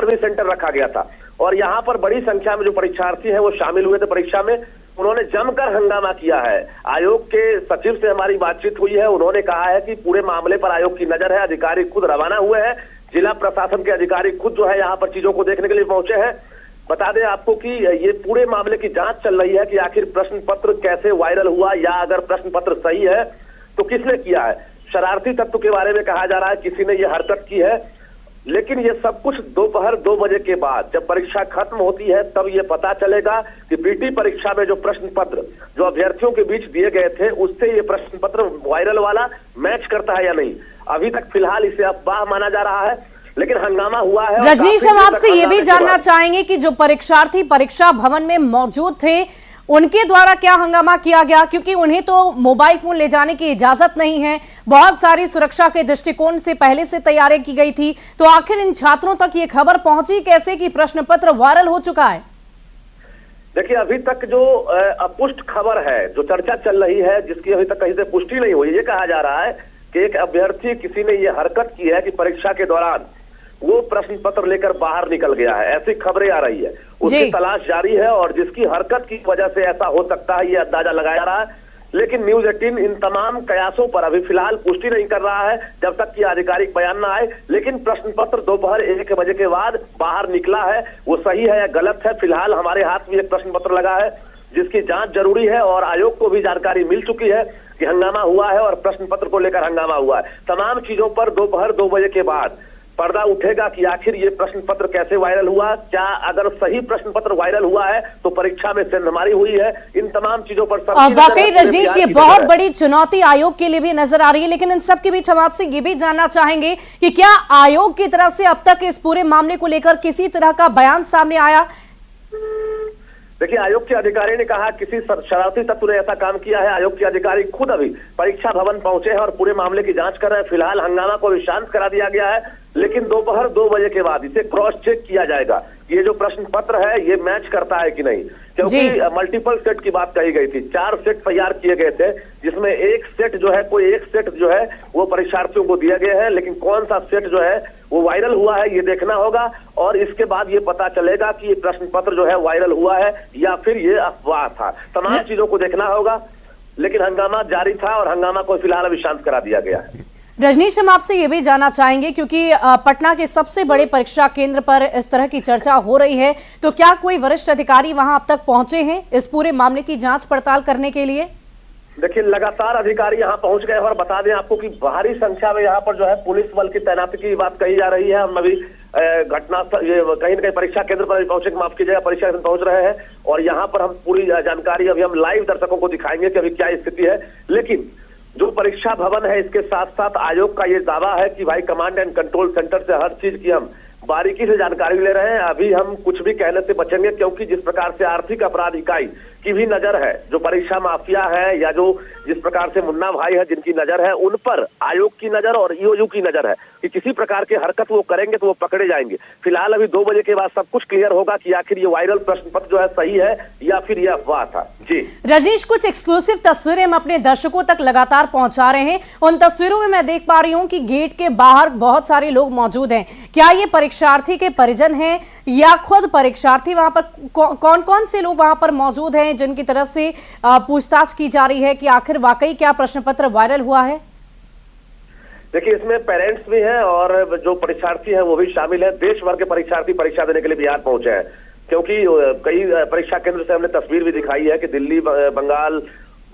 Service centre रखा गया था और यहाँ पर बड़ी संख्या में जो परीक्षार्थी हैं वो शामिल हुए थे परीक्षा में। उन्होंने जमकर हंगामा किया है। आयोग के सचिव से हमारी बातचीत हुई है, उन्होंने कहा है कि पूरे मामले पर आयोग की नजर है, अधिकारी खुद रवाना हुए हैं, जिला प्रशासन के अधिकारी खुद जो है यहाँ पर चीजों को देखने के लिए पहुंचे हैं। बता दें आपको कि ये पूरे मामले की जांच चल रही है कि आखिर प्रश्न पत्र कैसे वायरल हुआ, या अगर प्रश्न पत्र सही है तो किसने किया है। शरारती तत्व के बारे में कहा जा रहा है किसी ने ये हरकत की है, लेकिन ये सब कुछ दोपहर 2 बजे के बाद जब परीक्षा खत्म होती है तब ये पता चलेगा कि पीटी परीक्षा में जो प्रश्न पत्र जो अभ्यर्थियों के बीच दिए गए थे उससे ये प्रश्न पत्र वायरल वाला मैच करता है या नहीं। अभी तक फिलहाल इसे अफवाह माना जा रहा है, लेकिन हंगामा हुआ है। रजनीश, हम आपसे ये भी जानना चाहेंगे कि जो परीक्षार्थी परीक्षा भवन में मौजूद थे उनके द्वारा क्या हंगामा किया गया, क्योंकि उन्हें तो मोबाइल फोन ले जाने की इजाजत नहीं है, बहुत सारी सुरक्षा के दृष्टिकोण से पहले से तैयारी की गई थी, तो आखिर इन छात्रों तक ये खबर पहुंची कैसे कि प्रश्न पत्र वायरल हो चुका है? देखिए, अभी तक जो अपुष्ट खबर है, जो चर्चा चल रही है, जिसकी अभी तक कहीं से पुष्टि नहीं हुई, ये कहा जा रहा है कि एक अभ्यर्थी किसी ने ये हरकत की है कि परीक्षा के दौरान वो प्रश्न पत्र लेकर बाहर निकल गया है, ऐसी खबरें आ रही है। उसकी तलाश जारी है और जिसकी हरकत की वजह से ऐसा हो सकता है ये अंदाजा लगाया जा रहा है, लेकिन न्यूज 18 इन तमाम कयासों पर अभी फिलहाल पुष्टि नहीं कर रहा है जब तक कि आधिकारिक बयान ना आए। लेकिन प्रश्न पत्र दोपहर 1 बजे के बाद बाहर निकला है, वो सही है या गलत है, फिलहाल हमारे हाथ में एक प्रश्न पत्र लगा है जिसकी जांच जरूरी है और आयोग को भी जानकारी मिल चुकी है कि हंगामा हुआ है और प्रश्न पत्र को लेकर हंगामा हुआ है। तमाम चीजों पर दोपहर 2 बजे के बाद पर्दा उठेगा कि आखिर ये प्रश्न पत्र कैसे वायरल हुआ, क्या अगर सही प्रश्न पत्र वायरल हुआ है तो परीक्षा में सेंधमारी हुई है, इन तमाम चीजों पर वाकई रजनीश ये बहुत बड़ी चुनौती आयोग के लिए भी नजर आ रही है। लेकिन इन सब के बीच हम आपसे ये भी जानना चाहेंगे कि क्या आयोग की तरफ से अब तक इस पूरे मामले को लेकर किसी तरह का बयान सामने आया? देखिए, आयोग के अधिकारी ने कहा किसी शरारती तत्व ने ऐसा काम किया है। आयोग के अधिकारी खुद अभी परीक्षा भवन पहुंचे हैं और पूरे मामले की जांच कर रहे हैं। फिलहाल हंगामा को भी शांत करा दिया गया है, लेकिन दोपहर 2 बजे के बाद इसे क्रॉस चेक किया जाएगा ये जो प्रश्न पत्र है ये मैच करता है कि नहीं, क्योंकि मल्टीपल सेट की बात कही गई थी। 4 सेट तैयार किए गए थे जिसमें एक सेट जो है वो परीक्षार्थियों को दिए गए हैं, लेकिन कौन सा सेट जो है वो वायरल हुआ है ये देखना होगा और इसके बाद ये पता चलेगा कि ये प्रश्न पत्र जो है वायरल हुआ है या फिर ये अफवाह था। तमाम चीजों को देखना होगा, लेकिन हंगामा जारी था और हंगामा को फिलहाल अभी शांत करा दिया गया है। रजनीश, हम आपसे ये भी जानना चाहेंगे क्योंकि पटना के सबसे बड़े परीक्षा केंद्र पर इस तरह की चर्चा हो रही है, तो क्या कोई वरिष्ठ अधिकारी वहां अब तक पहुंचे हैं इस पूरे मामले की जांच पड़ताल करने के लिए? देखिए, लगातार अधिकारी यहाँ पहुंच गए और बता दें आपको कि भारी संख्या में यहाँ पर जो है पुलिस बल की तैनाती की बात कही जा रही है। हम अभी घटना कहीं न कहीं परीक्षा केंद्र पर पहुंचे, माफ कीजिएगा, परीक्षा केंद्र पहुंच रहे हैं और यहाँ पर हम पूरी जानकारी अभी हम लाइव दर्शकों को दिखाएंगे कि अभी क्या स्थिति है। लेकिन जो परीक्षा भवन है इसके साथ साथ आयोग का ये दावा है कि भाई कमांड एंड कंट्रोल सेंटर से हर चीज की हम बारीकी से जानकारी ले रहे हैं। अभी हम कुछ भी कहने से बचेंगे, क्योंकि जिस प्रकार से आर्थिक अपराध इकाई की भी नजर है, जो परीक्षा माफिया है या जो जिस प्रकार से मुन्ना भाई है जिनकी नजर है, उन पर आयोग की नजर और ईओयू की नजर है कि किसी प्रकार की हरकत वो करेंगे तो वो पकड़े जाएंगे। फिलहाल अभी 2 बजे के बाद सब कुछ क्लियर होगा कि आखिर ये वायरल प्रश्न पत्र जो है सही है या फिर यह अफवाह था। जी रजनीश, कुछ एक्सक्लूसिव तस्वीरें हम अपने दर्शकों तक लगातार पहुंचा रहे हैं। उन तस्वीरों में मैं देख पा रही हूं कि गेट के बाहर बहुत सारे लोग मौजूद हैं। क्या ये परीक्षार्थी के परिजन हैं या खुद परीक्षार्थी? वहां पर कौन कौन से लोग वहां पर मौजूद हैं जिनकी तरफ से पूछताछ की जा रही है कि आखिर वाकई क्या प्रश्न पत्र वायरल हुआ है? देखिए, इसमें पेरेंट्स भी हैं और जो परीक्षार्थी हैं वो भी शामिल है। देश भर के परीक्षार्थी परीक्षा देने के लिए बिहार पहुंचे हैं, क्योंकि कई परीक्षा केंद्र से हमने तस्वीर भी दिखाई है कि दिल्ली, बंगाल,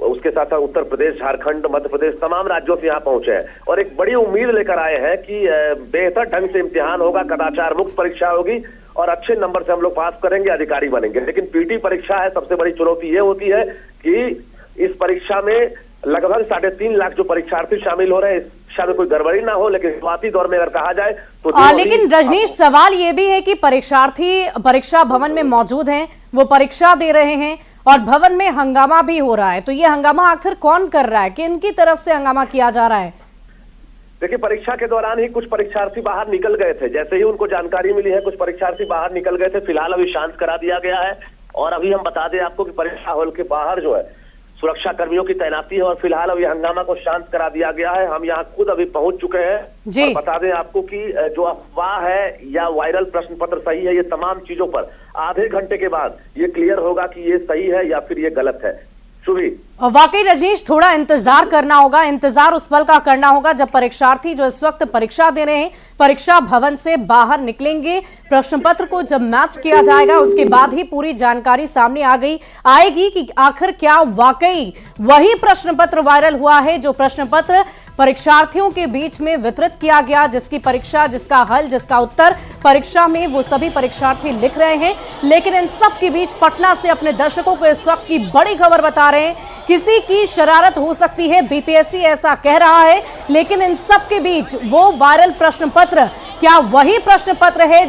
उसके साथ साथ उत्तर प्रदेश, झारखंड, मध्य प्रदेश, तमाम राज्यों से यहाँ पहुंचे हैं और एक बड़ी उम्मीद लेकर आए हैं कि बेहतर ढंग से इम्तिहान होगा, कदाचार मुक्त परीक्षा होगी और अच्छे नंबर से हम लोग पास करेंगे, अधिकारी बनेंगे। लेकिन पीटी परीक्षा है, सबसे बड़ी चुनौती ये होती है कि इस परीक्षा में लगभग 3.5 लाख जो परीक्षार्थी शामिल हो रहे हैं, इस में कोई गड़बड़ी ना हो। लेकिन शुरुआती दौर में अगर कहा जाए तो लेकिन रजनीश, सवाल ये भी है कि परीक्षार्थी परीक्षा भवन में मौजूद हैं, वो परीक्षा दे रहे हैं और भवन में हंगामा भी हो रहा है, तो ये हंगामा आखिर कौन कर रहा है, किन की तरफ से हंगामा किया जा रहा है? देखिए, परीक्षा के दौरान ही कुछ परीक्षार्थी बाहर निकल गए थे, जैसे ही उनको जानकारी मिली है कुछ परीक्षार्थी बाहर निकल गए थे। फिलहाल अभी शांत करा दिया गया है और अभी हम बता दें आपको कि परीक्षा हॉल के बाहर जो है सुरक्षा कर्मियों की तैनाती है और फिलहाल अब ये हंगामा को शांत करा दिया गया है। हम यहाँ खुद अभी पहुंच चुके हैं जी। और बता दें आपको कि जो अफवाह है या वायरल प्रश्न पत्र सही है, ये तमाम चीजों पर आधे घंटे के बाद ये क्लियर होगा कि ये सही है या फिर ये गलत है। शुभी, वाकई रजनीश, थोड़ा इंतजार करना होगा, इंतजार उस पल का करना होगा जब परीक्षार्थी जो इस वक्त परीक्षा दे रहे हैं परीक्षा भवन से बाहर निकलेंगे। प्रश्न पत्र को जब मैच किया जाएगा उसके बाद ही पूरी जानकारी सामने आएगी कि आखिर क्या वाकई वही प्रश्न पत्र वायरल हुआ है जो प्रश्न पत्र परीक्षार्थियों के बीच में वितरित किया गया, जिसकी परीक्षा, जिसका हल, जिसका उत्तर परीक्षा में वो सभी परीक्षार्थी लिख रहे हैं। लेकिन इन सब के बीच पटना से अपने दर्शकों को इस वक्त की बड़ी खबर बता रहे हैं, किसी की शरारत हो सकती है, बीपीएससी ऐसा कह रहा है, लेकिन इन सब के बीच वो वायरल प्रश्न पत्र क्या वही प्रश्न पत्र है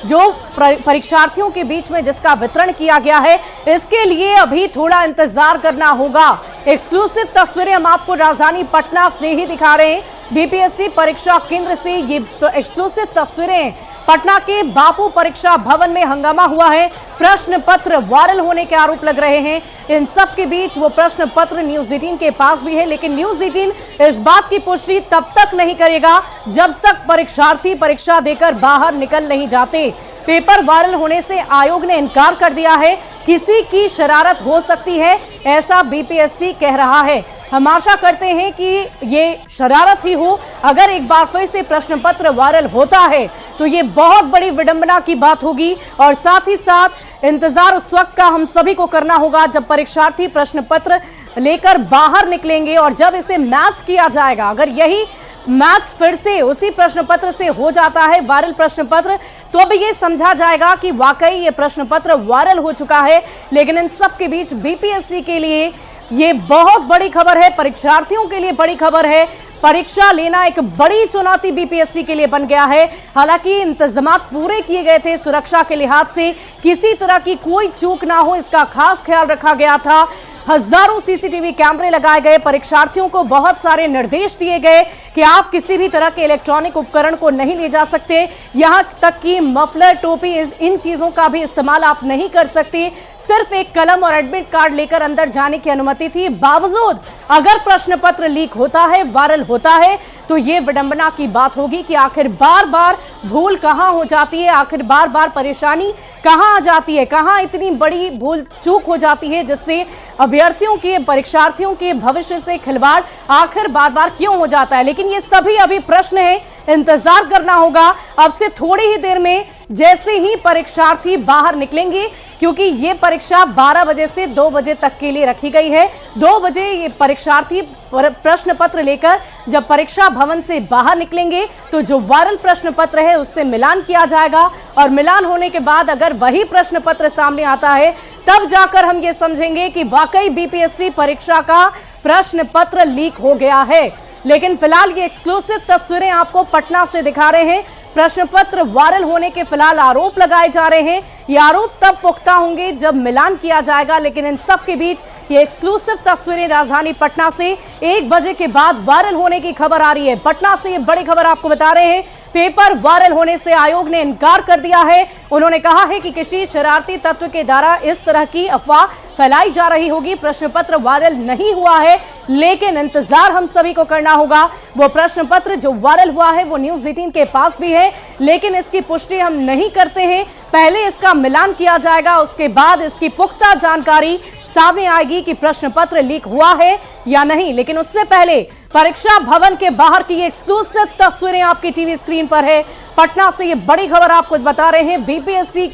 जो परीक्षार्थियों के बीच में जिसका वितरण किया गया है, इसके लिए अभी थोड़ा इंतजार करना होगा। एक्सक्लूसिव तस्वीरें हम आपको राजधानी पटना से ही दिखा रहे हैं, बीपीएससी परीक्षा केंद्र से ये एक्सक्लूसिव तस्वीरें। पटना के बापू परीक्षा भवन में हंगामा हुआ है, प्रश्न पत्र वायरल होने के आरोप लग रहे हैं। इन सब के बीच वो प्रश्न पत्र न्यूज 18 के पास भी है, लेकिन न्यूज 18 इस बात की पुष्टि तब तक नहीं करेगा जब तक परीक्षार्थी परीक्षा देकर बाहर निकल नहीं जाते। पेपर वायरल होने से आयोग ने इनकार कर दिया है, किसी की शरारत हो सकती है ऐसा बीपीएससी कह रहा है। हम आशा करते हैं कि ये शरारत ही हो। अगर एक बार फिर से प्रश्न पत्र वायरल होता है तो ये बहुत बड़ी विडंबना की बात होगी और साथ ही साथ इंतजार उस वक्त का हम सभी को करना होगा जब परीक्षार्थी प्रश्न पत्र लेकर बाहर निकलेंगे और जब इसे मैच किया जाएगा। अगर यही मैच फिर से उसी प्रश्न पत्र से हो जाता है, वायरल प्रश्न पत्र, तो अब ये समझा जाएगा कि वाकई ये प्रश्न पत्र वायरल हो चुका है। लेकिन इन सब के बीच बीपीएससी के लिए ये बहुत बड़ी खबर है, परीक्षार्थियों के लिए बड़ी खबर है। परीक्षा लेना एक बड़ी चुनौती बीपीएससी के लिए बन गया है। हालांकि इंतजामात पूरे किए गए थे, सुरक्षा के लिहाज से किसी तरह की कोई चूक ना हो इसका खास ख्याल रखा गया था। हजारों सीसीटीवी कैमरे लगाए गए, परीक्षार्थियों को बहुत सारे निर्देश दिए गए कि आप किसी भी तरह के इलेक्ट्रॉनिक उपकरण को नहीं ले जा सकते, यहां तक कि मफलर, टोपी, इन चीजों का भी इस्तेमाल आप नहीं कर सकते। सिर्फ एक कलम और एडमिट कार्ड लेकर अंदर जाने की अनुमति थी। बावजूद अगर प्रश्न पत्र लीक होता है, वायरल होता है, तो ये विडंबना की बात होगी कि आखिर बार बार भूल कहां हो जाती है, आखिर बार बार परेशानी कहां आ जाती है, कहां इतनी बड़ी भूल चूक हो जाती है जिससे अभ्यर्थियों के, परीक्षार्थियों के भविष्य से खिलवाड़ आखिर बार बार क्यों हो जाता है। लेकिन ये सभी अभी प्रश्न है, इंतजार करना होगा। अब से थोड़ी ही देर में जैसे ही परीक्षार्थी बाहर निकलेंगे, क्योंकि ये परीक्षा 12 बजे से 2 बजे तक के लिए रखी गई है। 2 बजे ये परीक्षार्थी प्रश्न पत्र लेकर जब परीक्षा भवन से बाहर निकलेंगे तो जो वायरल प्रश्न पत्र है उससे मिलान किया जाएगा और मिलान होने के बाद अगर वही प्रश्न पत्र सामने आता है तब जाकर हम ये समझेंगे कि वाकई बीपीएससी परीक्षा का प्रश्न पत्र लीक हो गया है। लेकिन फिलहाल ये एक्सक्लूसिव तस्वीरें आपको पटना से दिखा रहे हैं। प्रश्न पत्र वायरल होने के फिलहाल आरोप लगाए जा रहे हैं। ये आरोप तब पुख्ता होंगे जब मिलान किया जाएगा। लेकिन इन सब के बीच ये एक्सक्लूसिव तस्वीरें राजधानी पटना से 1 बजे के बाद वायरल होने की खबर आ रही है। पटना से ये बड़ी खबर आपको बता रहे हैं, पेपर वायरल होने से आयोग ने इनकार कर दिया है। उन्होंने कहा है कि किसी शरारती तत्व के द्वारा इस तरह की अफवाह फैलाई जा रही होगी। प्रश्न पत्र वायरल नहीं हुआ है, लेकिन इंतजार हम सभी को करना होगा। वो प्रश्न पत्र जो वायरल हुआ है वो न्यूज 18 के पास भी है, लेकिन इसकी पुष्टि हम नहीं करते हैं। पहले इसका मिलान किया जाएगा, उसके बाद इसकी पुख्ता जानकारी सामने आएगी कि प्रश्न पत्र लीक हुआ है या नहीं। लेकिन उससे पहले परीक्षा भवन के बाहर की ये एक्सक्लूसिव तस्वीरें आपकी टीवी स्क्रीन पर है। पटना से ये बड़ी खबर आपको बता रहे हैं। बीपीएससी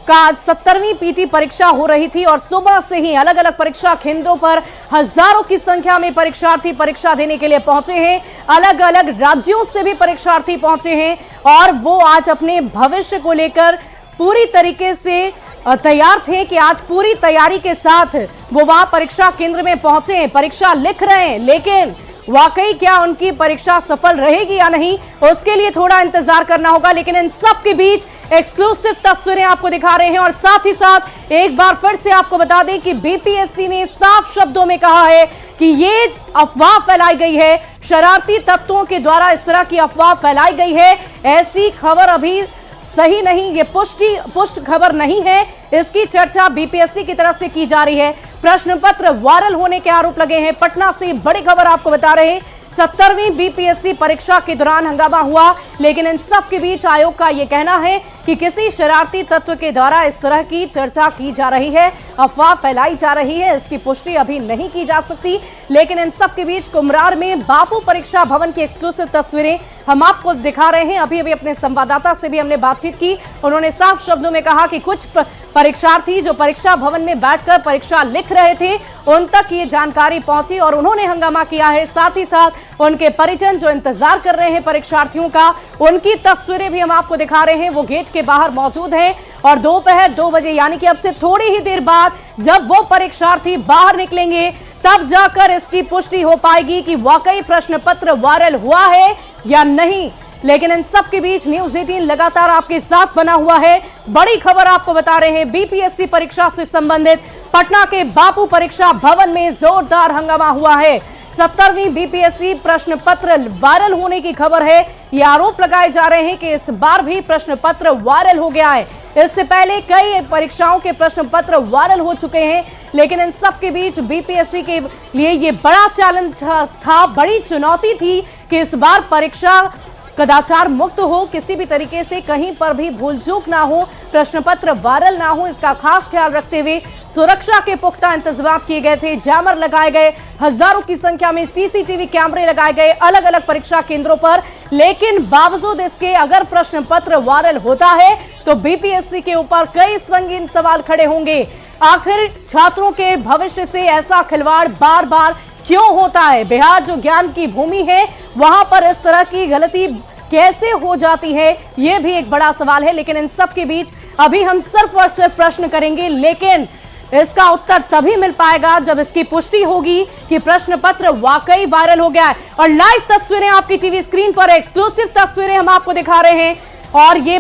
का 70वीं पीटी परीक्षा हो रही थी और सुबह से ही अलग अलग परीक्षा केंद्रों पर हजारों की संख्या में परीक्षार्थी परीक्षा देने के लिए पहुंचे हैं। अलग अलग राज्यों से भी परीक्षार्थी पहुंचे हैं और वो आज अपने भविष्य को लेकर पूरी तरीके से तैयार थे कि आज पूरी तैयारी के साथ वो वहां परीक्षा केंद्र में पहुंचे हैं, परीक्षा लिख रहे हैं। लेकिन वाकई क्या उनकी परीक्षा सफल रहेगी या नहीं, उसके लिए थोड़ा इंतजार करना होगा। लेकिन इन सब के बीच एक्सक्लूसिव तस्वीरें आपको दिखा रहे हैं और साथ ही साथ एक बार फिर से आपको बता दें कि बीपीएससी ने साफ शब्दों में कहा है कि ये अफवाह फैलाई गई है, शरारती तत्वों के द्वारा इस तरह की अफवाह फैलाई गई है। ऐसी खबर अभी सही नहीं, ये पुष्ट खबर नहीं है, इसकी चर्चा बीपीएससी की तरफ से की जा रही है। प्रश्न पत्र वायरल होने के आरोप लगे हैं। पटना से बड़ी खबर आपको बता रहे हैं, 70वीं बीपीएससी परीक्षा के दौरान हंगामा हुआ, लेकिन इन सब के बीच आयोग का यह कहना है कि किसी शरारती तत्व के द्वारा इस तरह की चर्चा की जा रही है, अफवाह फैलाई जा रही है, इसकी पुष्टि अभी नहीं की जा सकती। लेकिन इन सब के बीच कुम्हरार में बापू परीक्षा भवन की एक्सक्लूसिव तस्वीरें हम आपको दिखा रहे हैं। अभी अभी अपने संवाददाता से भी हमने बातचीत की, उन्होंने साफ शब्दों में कहा कि कुछ परीक्षार्थी जो परीक्षा भवन में बैठकर परीक्षा लिख रहे थे, उन तक ये जानकारी पहुंची और उन्होंने हंगामा किया है। साथ ही साथ उनके परिजन जो इंतजार कर रहे हैं परीक्षार्थियों का, उनकी तस्वीरें भी हम आपको दिखा रहे हैं। वो गेट के बाहर मौजूद हैं और दोपहर 2 बजे यानी कि अब से थोड़ी ही देर बाद जब वो परीक्षार्थी बाहर निकलेंगे, तब जाकर इसकी पुष्टि हो पाएगी कि वाकई प्रश्न पत्र वायरल हुआ है या नहीं। लेकिन इन सब के बीच न्यूज़ 18 लगातार आपके साथ बना हुआ है। बड़ी खबर आपको बता रहे हैं, बीपीएससी परीक्षा से संबंधित पटना के बापू परीक्षा भवन में जोरदार हंगामा हुआ है। 70वीं बीपीएससी प्रश्न पत्र वायरल होने की खबर है। ये आरोप लगाए जा रहे हैं कि इस बार भी प्रश्न पत्र वायरल हो गया है। इससे पहले कई परीक्षाओं के प्रश्न पत्र वायरल हो चुके हैं, लेकिन इन सब के बीच बीपीएससी के लिए ये बड़ा चैलेंज था, बड़ी चुनौती थी कि इस बार परीक्षा कदाचार मुक्त हो, किसी भी तरीके से कहीं पर भी भूल चूक ना हो, प्रश्न पत्र वायरल ना हो। इसका खास ख्याल रखते हुए सुरक्षा के पुख्ता इंतजाम किए गए थे, जैमर लगाए गए, हजारों की संख्या में सीसीटीवी कैमरे लगाए गए अलग अलग परीक्षा केंद्रों पर। लेकिन बावजूद इसके अगर प्रश्न पत्र वायरल होता है तो बीपीएससी के ऊपर कई संगीन सवाल खड़े होंगे। आखिर छात्रों के भविष्य से ऐसा खिलवाड़ बार बार क्यों होता है? बिहार जो ज्ञान की भूमि है, वहां पर इस तरह की गलती कैसे हो जाती है, यह भी एक बड़ा सवाल है। लेकिन इन सब के बीच अभी हम सिर्फ और सिर्फ प्रश्न करेंगे, लेकिन इसका उत्तर तभी मिल पाएगा जब इसकी पुष्टि होगी कि प्रश्न पत्र वाकई वायरल हो गया है। और लाइव तस्वीरें आपकी टीवी स्क्रीन पर, एक्सक्लूसिव तस्वीरें हम आपको दिखा रहे हैं। और ये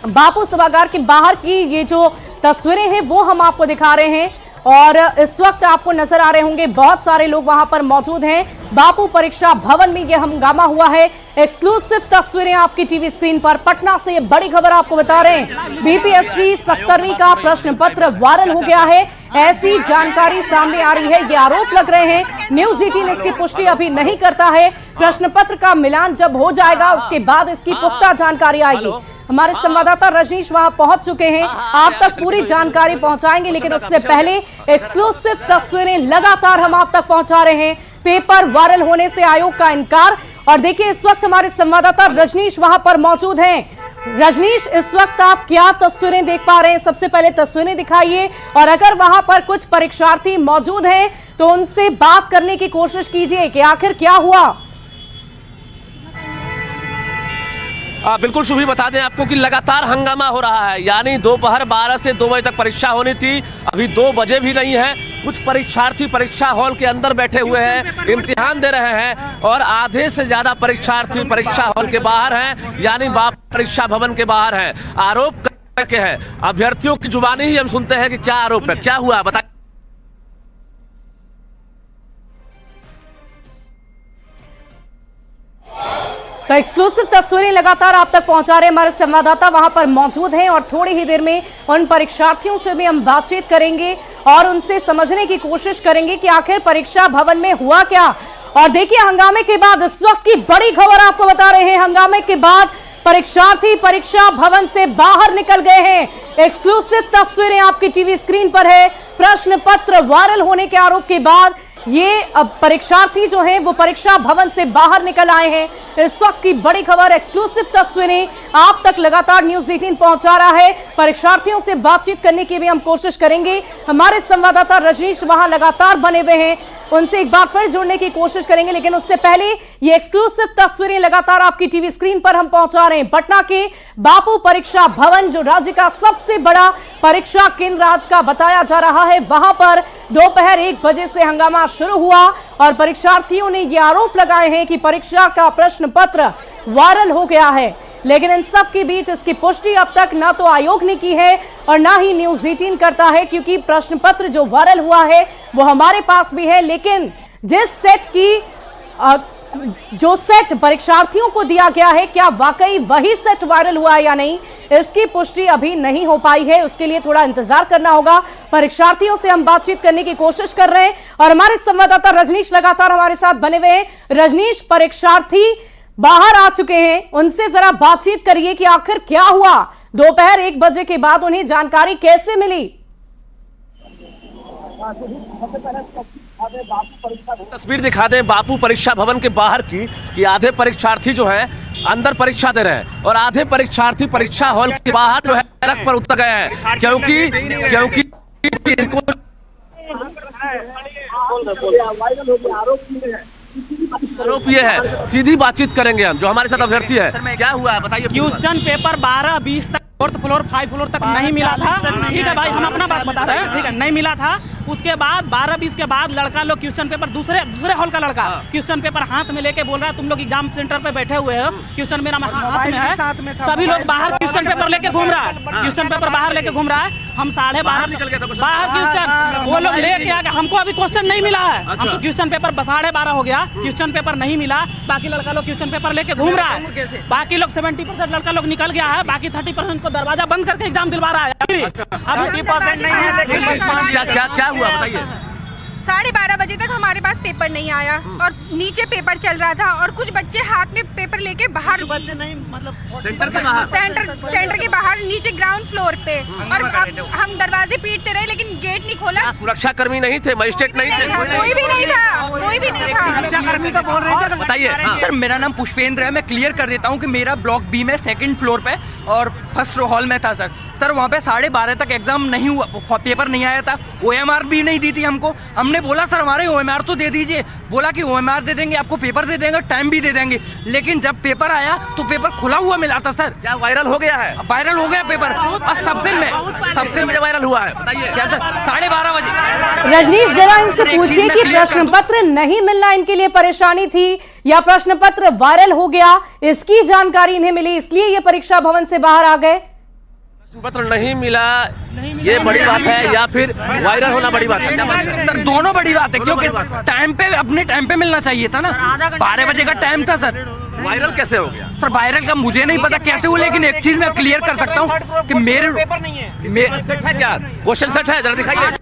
बापू सभागार के बाहर की ये जो तस्वीरें हैं वो हम आपको दिखा रहे हैं। और इस वक्त आपको नजर आ रहे होंगे बहुत सारे लोग वहां पर मौजूद हैं। बापू परीक्षा भवन में यह हंगामा हुआ है। एक्सक्लूसिव तस्वीरें आपकी टीवी स्क्रीन पर। पटना से बड़ी खबर आपको बता रहे हैं, बीपीएससी 70वीं का प्रश्न पत्र वायरल हो गया है, ऐसी जानकारी सामने आ रही है। ये आरोप लग रहे हैं, न्यूज़ 18 इसकी पुष्टि अभी नहीं करता है। प्रश्न पत्र का मिलान जब हो जाएगा उसके बाद इसकी पुख्ता जानकारी आएगी। हमारे संवाददाता रजनीश वहां पहुंच चुके हैं, आप तक पूरी जानकारी पहुंचाएंगे। लेकिन उससे पहले एक्सक्लूसिव तस्वीरें लगातार हम आप तक पहुंचा रहे हैं। पेपर वायरल होने से आयोग का इनकार। और देखिए इस वक्त हमारे संवाददाता रजनीश वहां पर मौजूद हैं। रजनीश, इस वक्त आप क्या तस्वीरें देख पा रहे हैं? सबसे पहले तस्वीरें दिखाइए, और अगर वहां पर कुछ परीक्षार्थी मौजूद हैं तो उनसे बात करने की कोशिश कीजिए कि आखिर क्या हुआ। बिल्कुल शुभी, बता दें आपको कि लगातार हंगामा हो रहा है। यानी दोपहर 12 से 2 बजे तक परीक्षा होनी थी, अभी 2 बजे भी नहीं है। कुछ परीक्षार्थी परीक्षा हॉल के अंदर बैठे हुए हैं, इम्तिहान दे रहे हैं, और आधे से ज्यादा परीक्षार्थी परीक्षा हॉल के बाहर हैं, यानी बापू परीक्षा भवन के बाहर हैं। आरोप करके हैं, अभ्यर्थियों की जुबानी ही हम सुनते हैं कि क्या आरोप है, क्या हुआ बताइए। तो एक्सक्लूसिव तस्वीरें लगातार आप तक पहुंचा रहे हमारे संवाददाता वहां पर मौजूद हैं, और थोड़ी ही देर में उन परीक्षार्थियों से भी हम बातचीत करेंगे और उनसे समझने की कोशिश करेंगे कि आखिर परीक्षा भवन में हुआ क्या। और देखिए हंगामे के बाद इस वक्त की बड़ी खबर आपको बता रहे हैं, हंगामे के बाद परीक्षार्थी परीक्षा भवन से बाहर निकल गए हैं। एक्सक्लूसिव तस्वीरें आपकी टीवी स्क्रीन पर है। प्रश्न पत्र वायरल होने के आरोप के बाद ये अब परीक्षार्थी जो हैं वो परीक्षा भवन से बाहर निकल आए हैं। इस वक्त की बड़ी खबर, एक्सक्लूसिव तस्वीरें आप तक लगातार न्यूज़ 18 पहुंचा रहा है। परीक्षार्थियों से बातचीत करने की भी हम कोशिश करेंगे। हमारे संवाददाता रजनीश वहां लगातार बने हुए हैं, उनसे एक बार फिर जुड़ने की कोशिश करेंगे। लेकिन उससे पहले ये एक्सक्लूसिव तस्वीरें लगातार आपकी टीवी स्क्रीन पर हम पहुंचा रहे हैं। पटना के बापू परीक्षा भवन, जो राज्य का सबसे बड़ा परीक्षा केंद्र आज का बताया जा रहा है, वहां पर दोपहर 1 बजे से हंगामा शुरू हुआ और परीक्षार्थियों ने ये आरोप लगाए हैं कि परीक्षा का प्रश्न पत्र वायरल हो गया है। लेकिन इन सब के बीच इसकी पुष्टि अब तक ना तो आयोग ने की है और ना ही न्यूज़ 18 करता है, क्योंकि प्रश्न पत्र जो वायरल हुआ है वो हमारे पास भी है। लेकिन जिस सेट की जो सेट परीक्षार्थियों को दिया गया है, क्या वाकई वही सेट वायरल हुआ है या नहीं, इसकी पुष्टि अभी नहीं हो पाई है, उसके लिए थोड़ा इंतजार करना होगा। परीक्षार्थियों से हम बातचीत करने की कोशिश कर रहे हैं और हमारे संवाददाता रजनीश लगातार हमारे साथ बने हुए हैं। रजनीश, परीक्षार्थी बाहर आ चुके हैं, उनसे जरा बातचीत करिए कि आखिर क्या हुआ, दोपहर 1 बजे के बाद उन्हें जानकारी कैसे मिली। तस्वीर दिखा दें बापू परीक्षा भवन के बाहर की कि आधे परीक्षार्थी जो हैं अंदर परीक्षा दे रहे हैं और आधे परीक्षार्थी परीक्षा हॉल के बाहर जो है सड़क पर उतर गए हैं, क्योंकि इनको आरोप ये है। सीधी बातचीत करेंगे हम, जो हमारे साथ अभ्यर्थी है। क्या हुआ बताइए। क्वेश्चन पेपर 12-20 तक 4th फ्लोर 5 फ्लोर तक नहीं मिला था। ठीक है भाई, हम अपना बात बता रहे हैं। ठीक है, नहीं मिला था। उसके बाद 12-20 के बाद लड़का लोग क्वेश्चन पेपर दूसरे हॉल का लड़का क्वेश्चन पेपर हाथ में लेके बोल रहा है तुम लोग एग्जाम सेंटर पे बैठे हुए हो, क्वेश्चन मेरा हाथ में है। सभी लोग बाहर क्वेश्चन पेपर लेके घूम रहा है, क्वेश्चन पेपर बाहर लेके घूम रहा है। हम 12:30 बाहर क्वेश्चन वो लोग लेके आ गए, हमको अभी क्वेश्चन नहीं मिला है। हमको क्वेश्चन पेपर 12:30 हो गया, क्वेश्चन पेपर नहीं मिला। बाकी लड़का लोग क्वेश्चन पेपर लेके घूम रहा है। बाकी लोग 70% लड़का लोग निकल गया है, बाकी 30% को दरवाजा बंद करके एग्जाम दिलवा रहा है। अभी 20% नहीं है, लेकिन क्या हुआ बताइए। 12:30 बजे तक हमारे पास पेपर नहीं आया और नीचे पेपर चल रहा था और कुछ बच्चे हाथ में पेपर लेके बाहर, बच्चे नहीं मतलब सेंटर के बाहर नीचे ग्राउंड फ्लोर पे, और हम दरवाजे पीटते रहे लेकिन गेट नहीं खोला। सुरक्षा कर्मी नहीं थे, मजिस्ट्रेट नहीं थे, कोई भी नहीं था, कोई भी नहीं था। सुरक्षा कर्मी तो बोल रहे थे। बताइए। सर मेरा नाम पुष्पेंद्र है। मैं क्लियर कर देता हूँ कि मेरा ब्लॉक बी में 2nd फ्लोर पे और 1st हॉल में था सर वहाँ पे 12:30 तक एग्जाम नहीं हुआ, पेपर नहीं आया था। OMR भी नहीं दी थी हमको। हमने बोला सर हमारे OMR तो दे दीजिए, बोला कि OMR दे देंगे, आपको पेपर दे देंगे, टाइम भी दे देंगे। लेकिन जब पेपर आया तो पेपर खुला हुआ मिला था सर। क्या वायरल हो गया है? वायरल हो गया पेपर और सबसे में वायरल हुआ है। बताइए क्या सर 12:30 बजे। रजनीश, जरा इनसे पूछिए कि प्रश्न पत्र नहीं मिलना इनके लिए परेशानी थी या प्रश्न पत्र वायरल हो गया, इसकी जानकारी इन्हें मिली इसलिए ये परीक्षा भवन से बाहर आ गए। पत्र नहीं मिला ये बड़ी बात है या फिर वायरल होना बड़ी बात है? सर दोनों बड़ी बात है, क्योंकि टाइम पे अपने टाइम पे मिलना चाहिए था ना। 12 बजे का टाइम था सर। वायरल कैसे हो गया? सर वायरल का मुझे नहीं पता कैसे हुआ, लेकिन एक चीज मैं क्लियर कर सकता हूँ कि मेरे पेपर नहीं है, सेट है क्या? क्वेश्चन सेट है, जरा दिखाइए।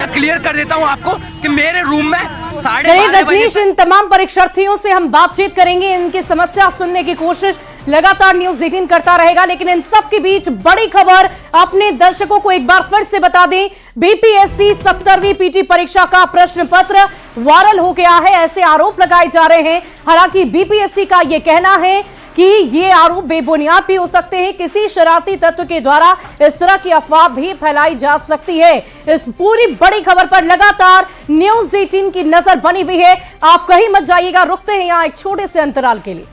क्लियर कर देता हूँ आपको कि मेरे रूम में 12:30 रजनीश, इन तमाम परीक्षार्थियों से हम बातचीत करेंगे, इनकी समस्या सुनने की कोशिश लगातार न्यूज़ 18 करता रहेगा। लेकिन इन सब के बीच बड़ी खबर अपने दर्शकों को एक बार फिर से बता दें, बीपीएससी 70वीं पीटी परीक्षा का प्रश्न पत्र वायरल हो गया है, ऐसे आरोप लगाए जा रहे हैं। हालांकि बीपीएससी का यह कहना है कि ये आरोप बेबुनियाद भी हो सकते हैं, किसी शरारती तत्व के द्वारा इस तरह की अफवाह भी फैलाई जा सकती है। इस पूरी बड़ी खबर पर लगातार न्यूज़ 18 की नजर बनी हुई है। आप कहीं मत जाइएगा, रुकते हैं यहां एक छोटे से अंतराल के लिए।